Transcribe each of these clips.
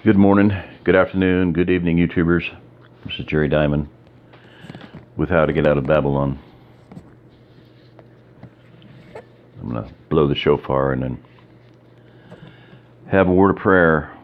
Good morning, good afternoon, good evening, YouTubers. This is Jerry Diamond with How to Get Out of Babylon. I'm going to blow the shofar and then have a word of prayer.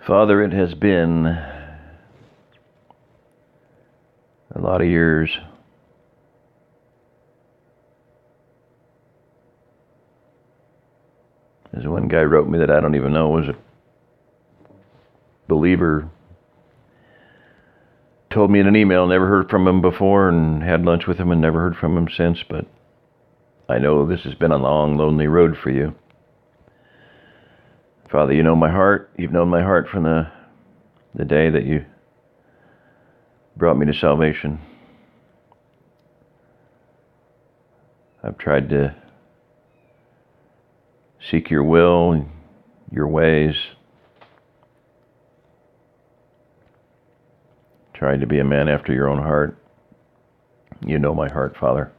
Father, it has been a lot of years. There's one guy wrote me that I don't even know was a believer. Told me in an email, never heard from him before, and had lunch with him and never heard from him since, but I know this has been a long, lonely road for you. Father, you know my heart. You've known my heart from the day that you brought me to salvation. I've tried to seek your will, your ways. Tried to be a man after your own heart. You know my heart, Father.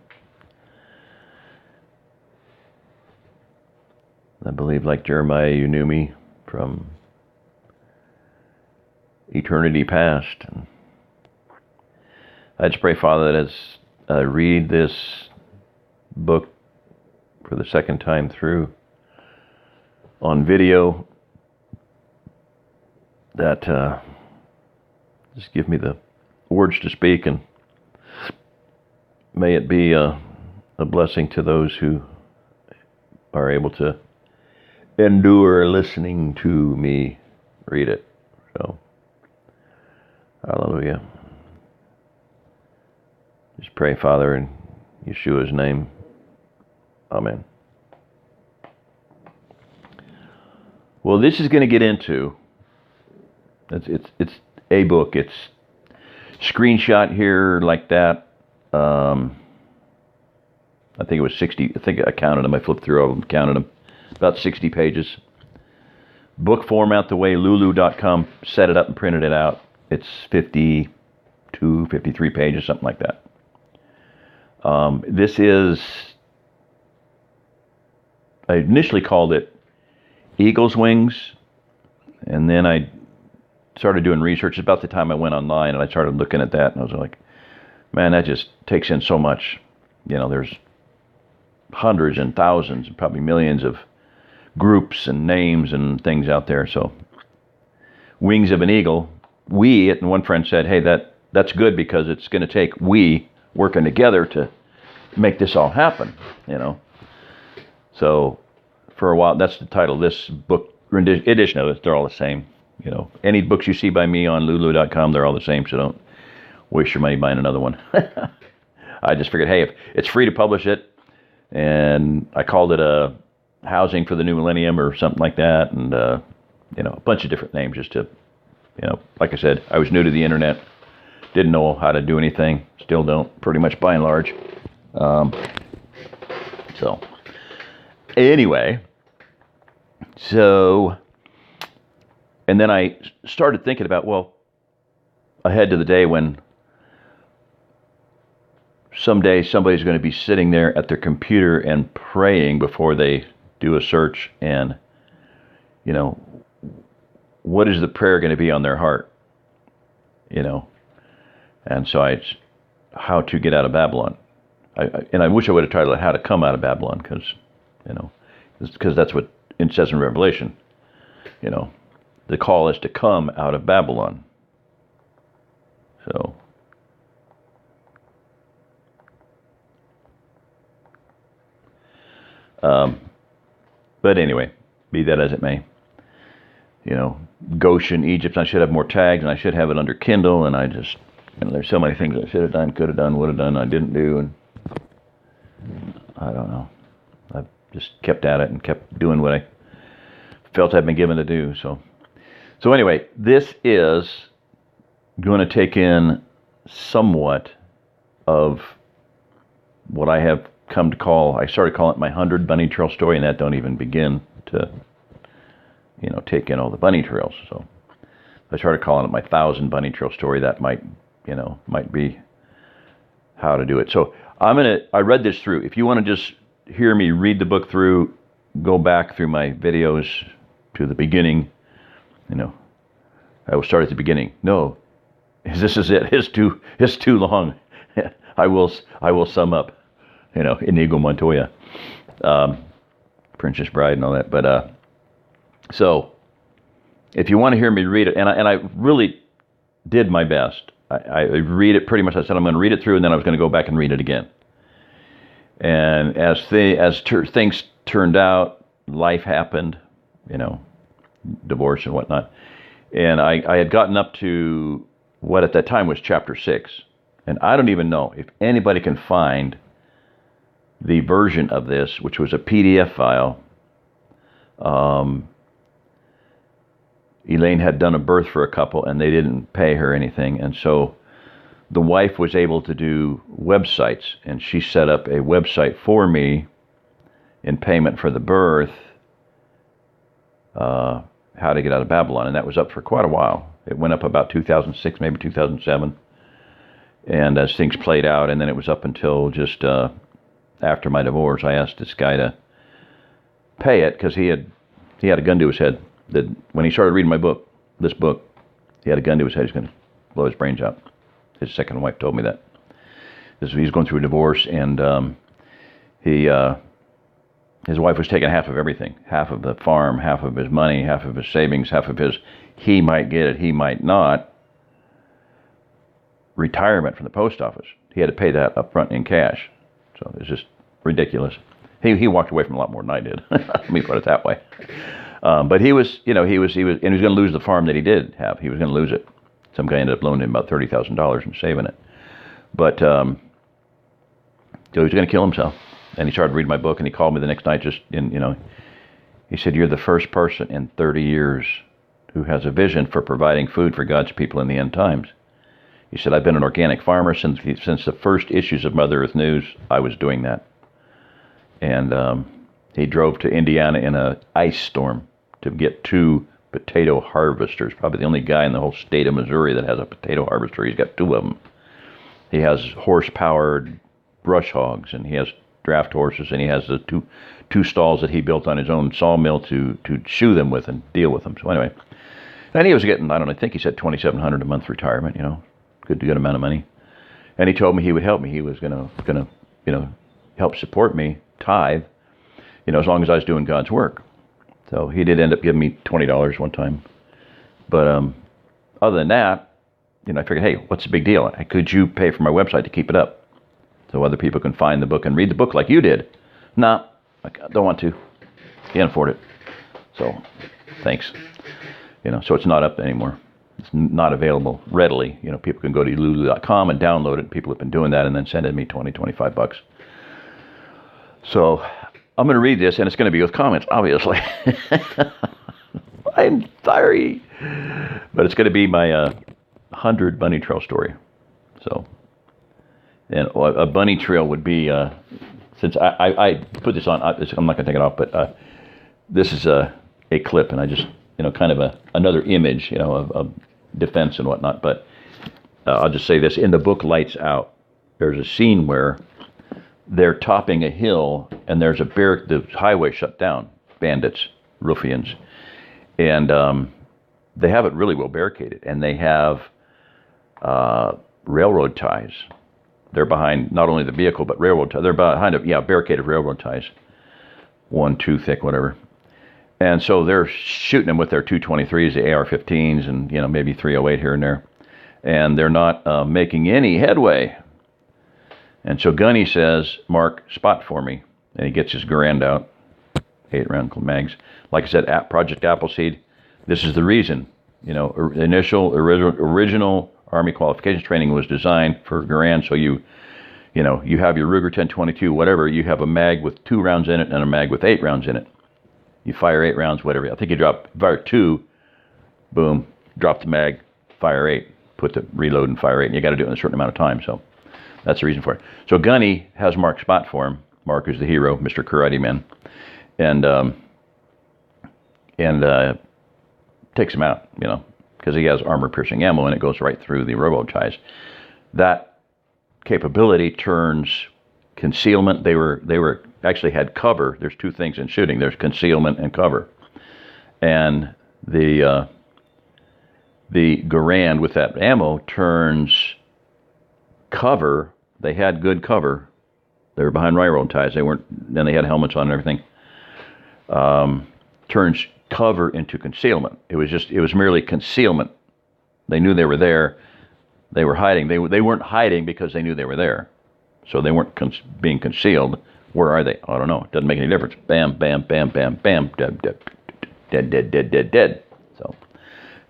I believe, like Jeremiah, you knew me from eternity past. And I just pray, Father, that as I read this book for the second time through on video, that just give me the words to speak, and may it be a blessing to those who are able to endure listening to me read it. So, hallelujah. Just pray, Father, in Yeshua's name. Amen. Well, this is going to get into, it's a book. It's screenshot here like that. I think it was 60. I think I counted them. I flipped through all of them, counted them. About 60 pages. Book format, the way Lulu.com set it up and printed it out. It's 52, 53 pages, something like that. This is, I initially called it Eagle's Wings, and then I started doing research. About the time I went online and I started looking at that, and I was like, man, that just takes in so much. You know, there's hundreds and thousands, probably millions of groups and names and things out there. So, wings of an eagle. And one friend said, hey, that's good because it's going to take we working together to make this all happen, you know. So, for a while, that's the title of this book edition of it. They're all the same. You know, any books you see by me on Lulu.com, they're all the same, so don't waste your money buying another one. I just figured, hey, if it's free to publish it, and I called it a Housing for the New Millennium or something like that, and you know, a bunch of different names just to, you know, like I said, I was new to the internet, didn't know how to do anything, still don't, pretty much by and large. So, anyway, and then I started thinking about, well, ahead to the day when someday somebody's going to be sitting there at their computer and praying before they do a search, and, you know, what is the prayer going to be on their heart? You know, and so how to get out of Babylon. I wish I would have titled it How to Come Out of Babylon, because, you know, because that's what it says in Revelation. You know, the call is to come out of Babylon. So, but anyway, be that as it may. Goshen, Egypt. I should have more tags, and I should have it under Kindle. And I just, there's so many things I should have done, could have done, would have done, I didn't do, and I don't know. I just kept at it and kept doing what I felt I'd been given to do. So anyway, this is going to take in somewhat of what I have come to call, I started calling it my 100 bunny trail story, and that don't even begin to, take in all the bunny trails. So I started calling it my 1,000 bunny trail story. That might be how to do it. So I read this through. If you want to just hear me read the book through, go back through my videos to the beginning. I will start at the beginning. No, this is it. It's too long. I will sum up. Inigo Montoya, Princess Bride, and all that. But so if you want to hear me read it, and I really did my best. I read it pretty much. I said I'm going to read it through, and then I was going to go back and read it again. And as things turned out, life happened, divorce and whatnot. And I had gotten up to what at that time was chapter 6. And I don't even know if anybody can find the version of this, which was a PDF file. Elaine had done a birth for a couple, and they didn't pay her anything. And so the wife was able to do websites, and she set up a website for me in payment for the birth, How to Get Out of Babylon. And that was up for quite a while. It went up about 2006, maybe 2007. And as things played out, and then it was up until just after my divorce, I asked this guy to pay it because he had a gun to his head. That when he started reading this book, he had a gun to his head. He's going to blow his brains out. His second wife told me that. He's going through a divorce, and his wife was taking half of everything, half of the farm, half of his money, half of his savings, half of his he might get it, he might not, retirement from the post office. He had to pay that up front in cash. So it's just ridiculous. He walked away from a lot more than I did. Let me put it that way. But he was going to lose the farm that he did have. He was going to lose it. Some guy ended up loaning him about $30,000 and saving it. But so he was going to kill himself. And he started reading my book, and he called me the next night. He said, "You're the first person in 30 years who has a vision for providing food for God's people in the end times." He said, "I've been an organic farmer since the first issues of Mother Earth News. I was doing that." And he drove to Indiana in an ice storm to get 2 potato harvesters. Probably the only guy in the whole state of Missouri that has a potato harvester. He's got 2 of them. He has horse-powered brush hogs, and he has draft horses, and he has the two stalls that he built on his own sawmill to shoe them with and deal with them. So anyway, and he was getting, I think he said $2,700 a month retirement. Good amount of money. And he told me he would help me. He was gonna help support me, tithe, as long as I was doing God's work. So he did end up giving me $20 one time. But other than that, I figured, hey, what's the big deal? Could you pay for my website to keep it up so other people can find the book and read the book like you did? Nah, I don't want to. Can't afford it. So thanks. So it's not up anymore. It's not available readily. People can go to lulu.com and download it. People have been doing that and then sending me $20-25. So I'm going to read this, and it's going to be with comments, obviously. I'm sorry. But it's going to be my 100 bunny trail story. So, and a bunny trail would be, since I put this on, I'm not going to take it off, but this is a clip, and I just, kind of another image, of defense and whatnot. But I'll just say this. In the book Lights Out, there's a scene where they're topping a hill, and there's the highway shut down, bandits, ruffians, and they have it really well barricaded, and they have railroad ties. They're behind not only the vehicle, but railroad ties. They're behind barricaded railroad ties, 1-2 thick, whatever. And so they're shooting them with their 223s, the AR-15s, and maybe 308 here and there, and they're not making any headway. And so Gunny says, "Mark, spot for me." And he gets his Garand out, 8-round mags. Like I said, at Project Appleseed, This is the reason. Original Army qualifications training was designed for Garand, so you have your Ruger 1022, whatever. You have a mag with 2 rounds in it and a mag with 8 rounds in it. You fire 8 rounds, whatever. I think you fire 2, boom, drop the mag, fire 8, put the reload and fire 8, and you got to do it in a certain amount of time. So that's the reason for it. So Gunny has Mark's spot for him. Mark is the hero, Mr. Karate Man, and takes him out, because he has armor-piercing ammo and it goes right through the robo ties. That capability turns concealment. They were actually had cover. There's 2 things in shooting. There's concealment and cover. And the Garand with that ammo turns cover. They had good cover. They were behind railroad ties. They weren't. Then they had helmets on and everything. Turns cover into concealment. It was merely concealment. They knew they were there. They were hiding. They weren't hiding because they knew they were there. So they weren't being concealed. Where are they? I don't know. It doesn't make any difference. Bam, bam, bam, bam, bam. Dead, dead, dead, dead, dead, dead, dead. So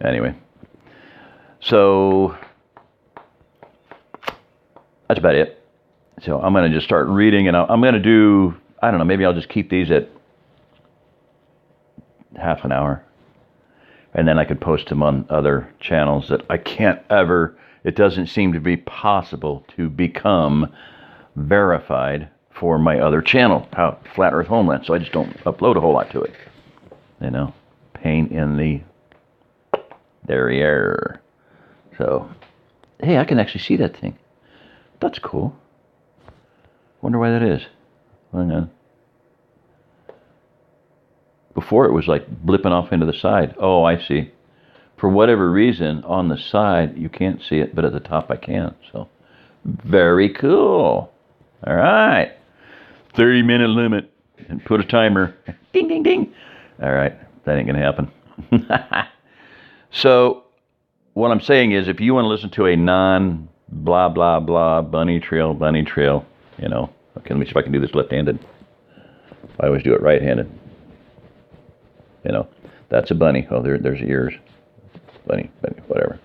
anyway. So that's about it. So I'm going to just start reading, and I'm going to do, I don't know, maybe I'll just keep these at half an hour. And then I could post them on other channels that I can't ever, it doesn't seem to be possible to become verified for my other channel, Flat Earth Homeland. So I just don't upload a whole lot to it. Pain in the derriere. So, hey, I can actually see that thing. That's cool. Wonder why that is. Hang on. Before it was like blipping off into the side. Oh, I see. For whatever reason, on the side, you can't see it, but at the top I can. So, very cool. All right. 30-minute limit. And put a timer. Ding, ding, ding. All right. That ain't going to happen. So, what I'm saying is, if you want to listen to a non-blah, blah, blah, bunny trail, okay, let me see if I can do this left-handed. I always do it right-handed. That's a bunny. Oh, there's ears. Bunny, whatever.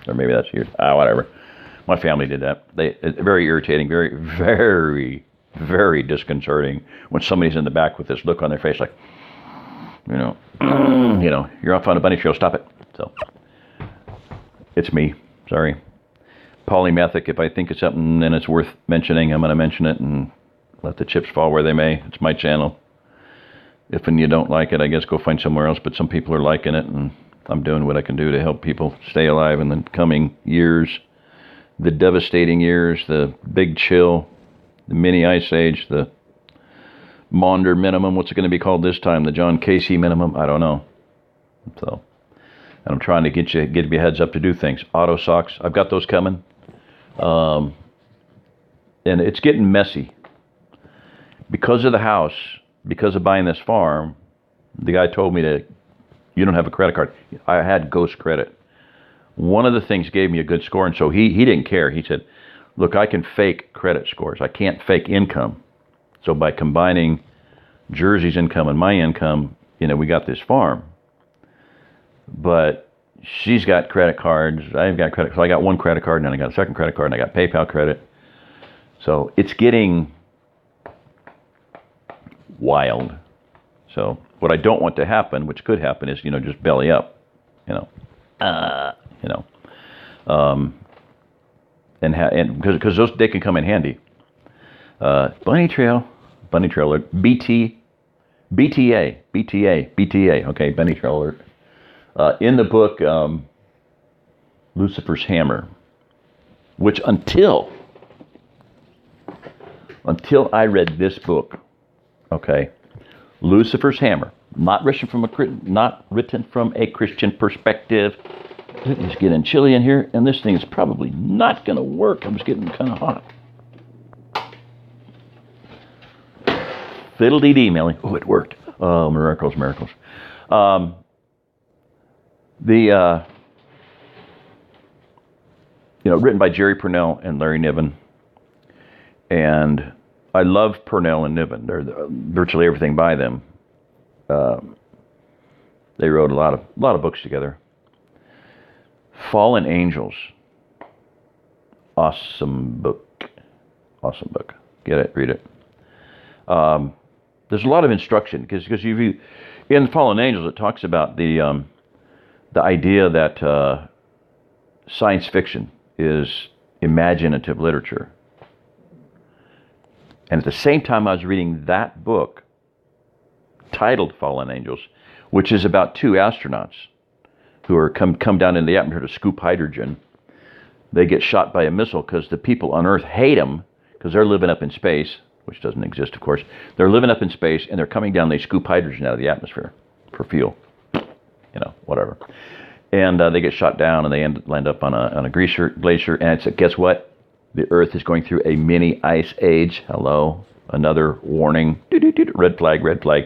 Or maybe that's ears. Whatever. My family did that. It's very irritating, very, very, very disconcerting when somebody's in the back with this look on their face like, you're off on a bunny trail, stop it. So, it's me. Sorry. Polymathic, if I think it's something then it's worth mentioning, I'm going to mention it and let the chips fall where they may. It's my channel. If you don't like it, I guess go find somewhere else, but some people are liking it, and I'm doing what I can do to help people stay alive in the coming years, the devastating years, the big chill, the mini ice age, the Maunder minimum. What's it going to be called this time? The John Casey minimum? I don't know. So, and I'm trying to give you a heads up to do things. Auto socks, I've got those coming. And it's getting messy. Because of the house, because of buying this farm, the guy told me you don't have a credit card. I had Ghost Credit. One of the things gave me a good score, and so he didn't care. He said, look, I can fake credit scores. I can't fake income. So by combining Jersey's income and my income, we got this farm. But she's got credit cards. I've got credit. So I got one credit card, and then I got a second credit card, and I got PayPal credit. So it's getting wild. So what I don't want to happen, which could happen, is just belly up, and because those they can come in handy. Bunny trail alert. BTA. Okay, bunny trail alert. In the book Lucifers Hammer, which until I read this book, okay, Lucifer's Hammer, not written from a Christian perspective. It's getting chilly in here, and this thing is probably not going to work. I'm just getting kind of hot. Fiddle-dee-dee, Melly. Oh, it worked. Oh, miracles. Written by Jerry Purnell and Larry Niven. And I love Purnell and Niven. They're virtually everything by them. They wrote a lot of books together. Fallen Angels. Awesome book. Awesome book. Get it, read it. There's a lot of instruction because in Fallen Angels it talks about the idea that science fiction is imaginative literature. And at the same time I was reading that book titled Fallen Angels, which is about two astronauts who are come down in the atmosphere to scoop hydrogen. They get shot by a missile because the people on Earth hate them because they're living up in space, which doesn't exist, of course. They're living up in space, and they're coming down. They scoop hydrogen out of the atmosphere for fuel, whatever. And they get shot down, and they land up on a glacier. And it's guess what? The Earth is going through a mini ice age. Hello, another warning. Red flag, red flag.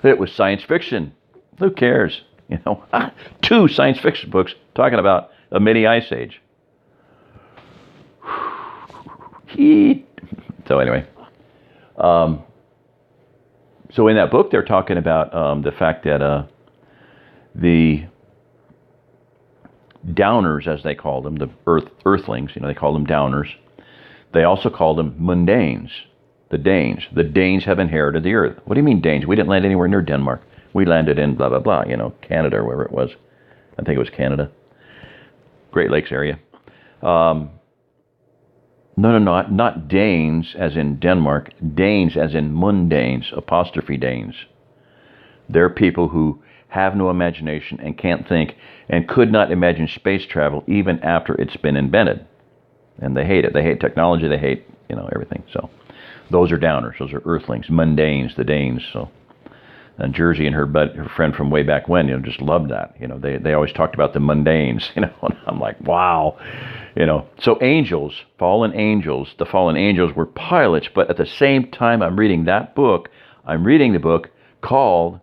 It was science fiction. Who cares? Two science fiction books talking about a mini ice age. So anyway, so in that book they're talking about the fact that the downers, as they call them, the earthlings, they call them downers. They also call them mundanes, the Danes. The Danes have inherited the earth. What do you mean Danes? We didn't land anywhere near Denmark. We landed in blah, blah, blah, Canada or wherever it was. I think it was Canada. Great Lakes area. No, not Danes as in Denmark. Danes as in mundanes, apostrophe Danes. They're people who have no imagination and can't think and could not imagine space travel even after it's been invented. And they hate it. They hate technology. They hate, everything. So those are downers. Those are earthlings, mundanes, the Danes. So and Jersey and her friend from way back when, just loved that. They always talked about the mundanes, and I'm like, wow. So angels, fallen angels, the fallen angels were pilots, but at the same time I'm reading that book, I'm reading the book called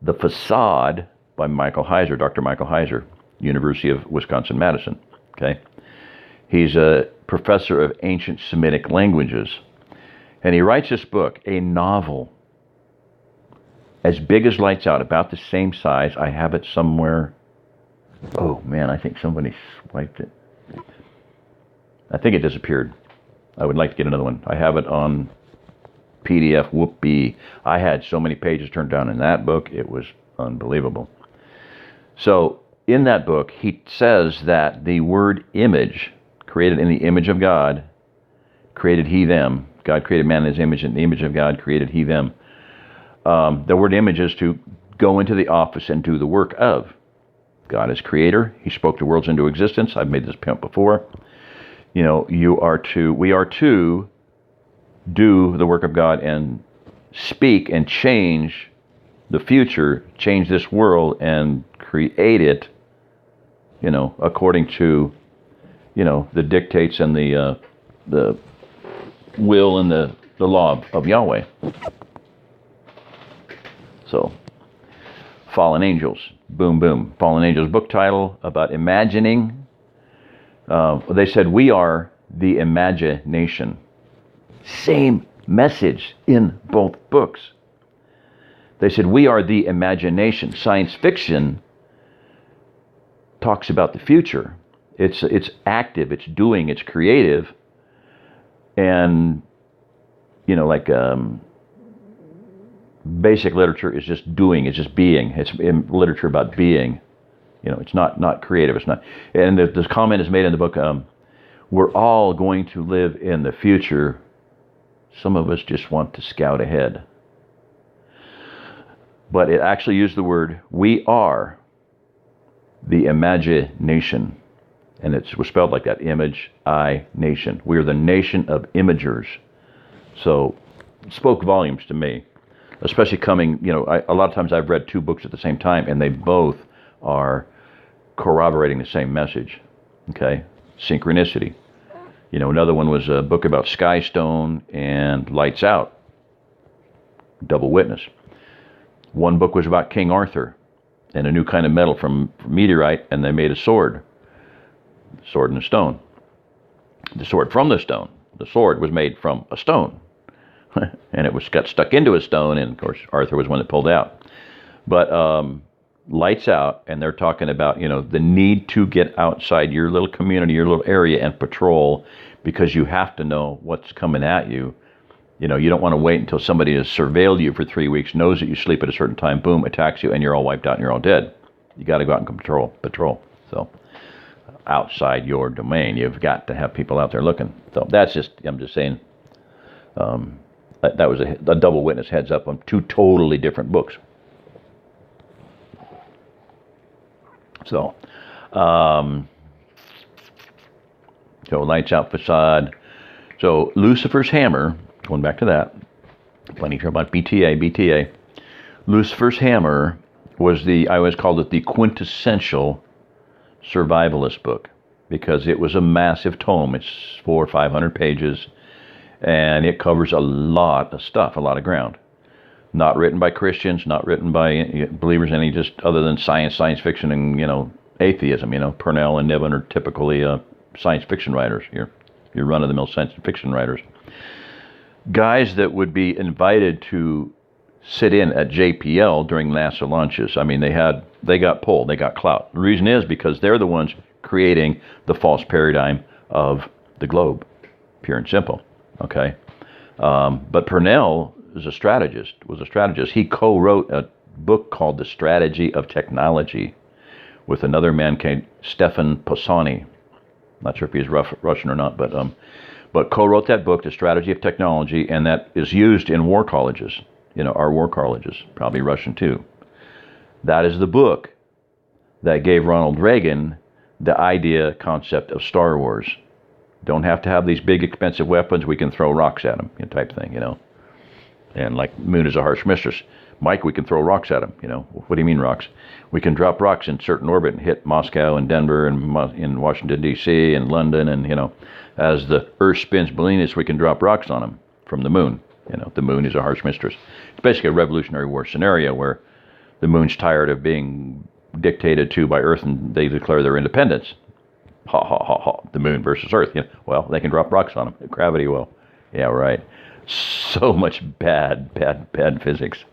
The Facade by Michael Heiser, Dr. Michael Heiser, University of Wisconsin-Madison. Okay. He's a professor of ancient Semitic languages. And he writes this book, a novel, as big as lights out, about the same size. I have it somewhere. Oh, man, I think somebody swiped it. I think it disappeared. I would like to get another one. I have it on PDF. Whoopee. I had so many pages turned down in that book. It was unbelievable. So in that book, he says that the word image, created in the image of God, created he them. God created man in his image. In the image of God created he them. The word image is to go into the office and do the work of. God is creator. He spoke the worlds into existence. I've made this point before. We are to do the work of God and speak and change the future, change this world and create it, according to, the dictates and the will and the law of Yahweh. So, Fallen Angels, boom, boom. Fallen Angels book title about imagining. They said, we are the imagination. Same message in both books. They said, we are the imagination. Science fiction talks about the future. It's active, it's doing, it's creative. And, basic literature is just doing, it's just being. It's literature about being. It's not creative. It's not. And this comment is made in the book, we're all going to live in the future. Some of us just want to scout ahead. But it actually used the word, we are the imagination. And it was spelled like that, nation. We are the nation of imagers. So it spoke volumes to me. Especially coming, a lot of times I've read two books at the same time, and they both are corroborating the same message. Okay? Synchronicity. Another one was a book about Skystone and Lights Out. Double witness. One book was about King Arthur and a new kind of metal from meteorite, and they made a sword. Sword and a stone. The sword from the stone. The sword was made from a stone. And it got stuck into a stone, and of course Arthur was one that pulled out. But lights out, and they're talking about, the need to get outside your little community, your little area, and patrol, because you have to know what's coming at you. You don't want to wait until somebody has surveilled you for 3 weeks, knows that you sleep at a certain time, boom, attacks you, and you're all wiped out and you're all dead. You got to go out and patrol. So outside your domain, you've got to have people out there looking. So I'm just saying, that was a double witness heads up on two totally different books. So, lights out facade. So Lucifer's Hammer, going back to that, plenty to hear about BTA. Lucifer's Hammer was I always called it the quintessential survivalist book, because it was a massive tome. It's 400 or 500 pages, and it covers a lot of stuff, a lot of ground. Not written by Christians, not written by believers, any just other than science fiction, and atheism. Purnell and Niven are typically science fiction writers. Your run-of-the-mill science fiction writers, guys that would be invited to sit in at JPL during NASA launches. I mean, they got pulled, they got clout. The reason is because they're the ones creating the false paradigm of the globe, pure and simple. Okay, but Purnell was a strategist. He co-wrote a book called The Strategy of Technology with another man named Stefan Posani. Not sure if he's Russian or not, but co-wrote that book, The Strategy of Technology, and that is used in war colleges. Our war colleges, probably Russian too. That is the book that gave Ronald Reagan the concept of Star Wars. Don't have to have these big expensive weapons. We can throw rocks at them, type thing, And like moon is a harsh mistress. Mike, we can throw rocks at them, What do you mean rocks? We can drop rocks in certain orbit and hit Moscow and Denver and in Washington, D.C. and London. And, as the Earth spins beneath us, we can drop rocks on them from the moon. The moon is a harsh mistress. It's basically a Revolutionary War scenario where the moon's tired of being dictated to by Earth and they declare their independence. Ha, ha, ha, ha. The moon versus Earth. Well, they can drop rocks on them. Gravity will. Yeah, right. So much bad physics.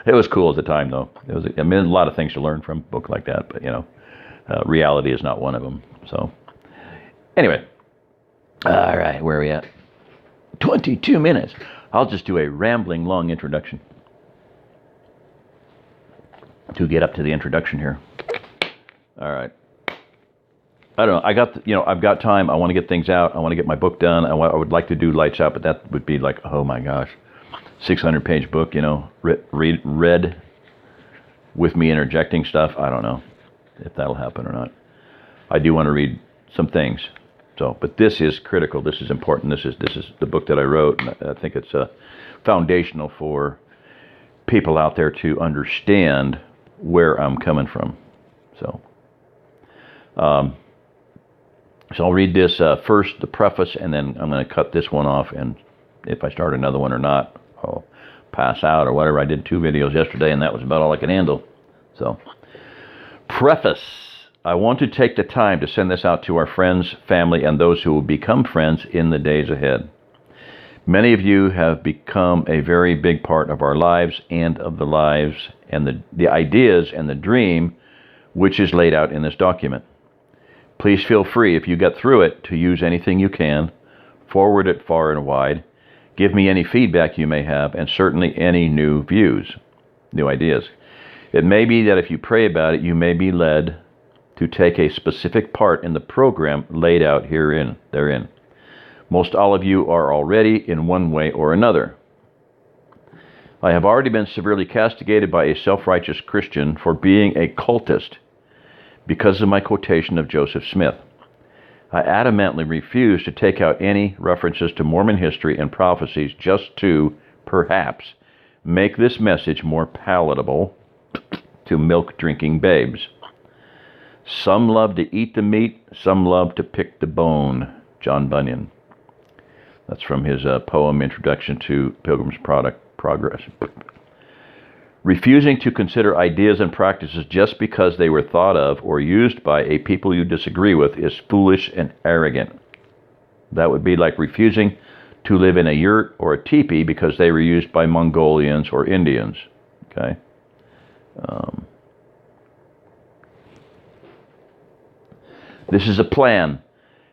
It was cool at the time, though. A lot of things to learn from a book like that, but, reality is not one of them. So, anyway. All right, where are we at? 22 minutes. I'll just do a rambling long introduction to get up to the introduction here. All right. I don't know. I've got time. I want to get things out. I want to get my book done. I would like to do lights out, but that would be like, oh my gosh, 600-page book. Read with me interjecting stuff. I don't know if that'll happen or not. I do want to read some things. So, but this is critical. This is important. This is the book that I wrote, and I think it's foundational for people out there to understand where I'm coming from. So. So I'll read this first, the preface, and then I'm going to cut this one off, and if I start another one or not, I'll pass out or whatever. I did 2 videos yesterday, and that was about all I could handle. So, preface. I want to take the time to send this out to our friends, family, and those who will become friends in the days ahead. Many of you have become a very big part of our lives and of the lives and the ideas and the dream which is laid out in this document. Please feel free, if you get through it, to use anything you can, forward it far and wide, give me any feedback you may have, and certainly any new views, new ideas. It may be that if you pray about it, you may be led to take a specific part in the program laid out therein. Most all of you are already in one way or another. I have already been severely castigated by a self-righteous Christian for being a cultist because of my quotation of Joseph Smith. I adamantly refuse to take out any references to Mormon history and prophecies just to, perhaps, make this message more palatable to milk-drinking babes. Some love to eat the meat, some love to pick the bone. John Bunyan. That's from his poem Introduction to Pilgrim's Progress. Refusing to consider ideas and practices just because they were thought of or used by a people you disagree with is foolish and arrogant. That would be like refusing to live in a yurt or a teepee because they were used by Mongolians or Indians. Okay? This is a plan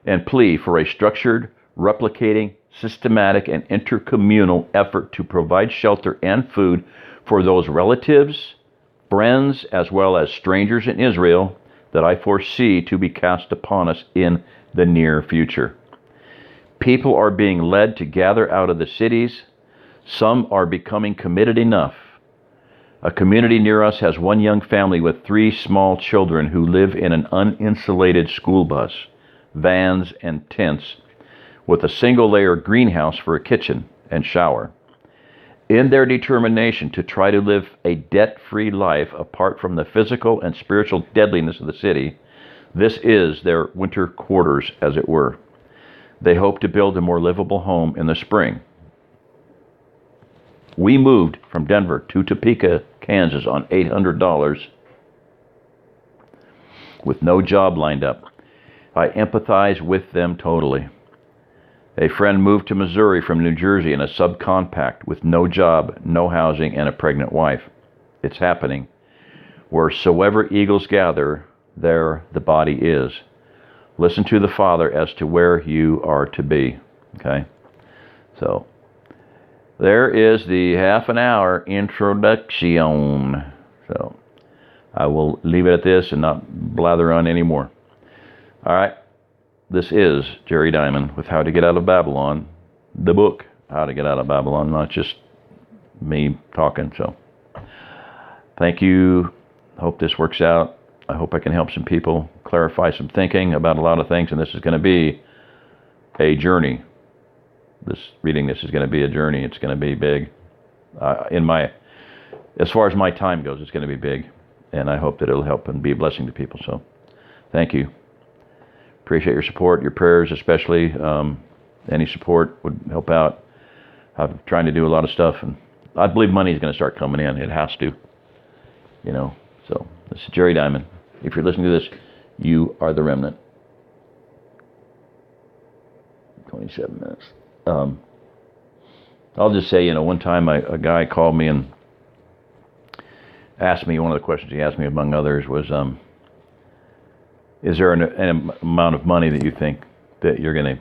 and plea for a structured, replicating, systematic, and intercommunal effort to provide shelter and food for those relatives, friends, as well as strangers in Israel that I foresee to be cast upon us in the near future. People are being led to gather out of the cities. Some are becoming committed enough. A community near us has one young family with 3 small children who live in an uninsulated school bus, vans, and tents with a single-layer greenhouse for a kitchen and shower. In their determination to try to live a debt-free life apart from the physical and spiritual deadliness of the city, this is their winter quarters, as it were. They hope to build a more livable home in the spring. We moved from Denver to Topeka, Kansas on $800 with no job lined up. I empathize with them totally. A friend moved to Missouri from New Jersey in a subcompact with no job, no housing, and a pregnant wife. It's happening. Wheresoever eagles gather, there the body is. Listen to the Father as to where you are to be. Okay? So, there is the half an hour introduction. So, I will leave it at this and not blather on anymore. All right. This is Jerry Diamond with How to Get Out of Babylon, the book, How to Get Out of Babylon, not just me talking. So, thank you. Hope this works out. I hope I can help some people clarify some thinking about a lot of things, and this is going to be a journey. Reading this is going to be a journey. It's going to be big. As far as my time goes, it's going to be big, and I hope that it'll help and be a blessing to people. So, thank you. Appreciate your support, your prayers especially. Any support would help out. I'm trying to do a lot of stuff, and I believe money is going to start coming in. It has to, So, this is Jerry Diamond. If you're listening to this, you are the remnant. 27 minutes. I'll just say, one time a guy called me and asked me, one of the questions he asked me among others was, is there an amount of money that you think that you're going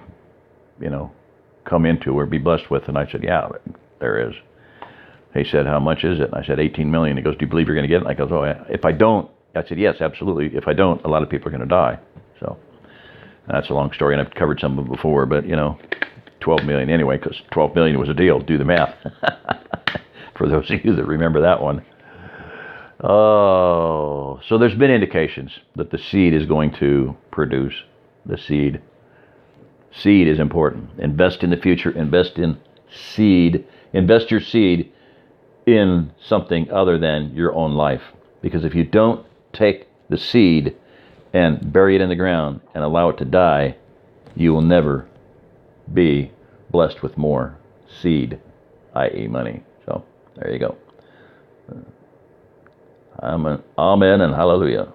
to, come into or be blessed with? And I said, yeah, there is. He said, how much is it? And I said, 18 million. He goes, do you believe you're going to get it? And I goes, oh, yeah. If I don't, I said, yes, absolutely. If I don't, a lot of people are going to die. So that's a long story, and I've covered some of it before, but, 12 million anyway, because 12 million was a deal. Do the math. For those of you that remember that one. Oh, so there's been indications that the seed is going to produce. The seed. Seed is important. Invest in the future. Invest in seed. Invest your seed in something other than your own life. Because if you don't take the seed and bury it in the ground and allow it to die, you will never be blessed with more seed, i.e. money. So, there you go. Amen and hallelujah.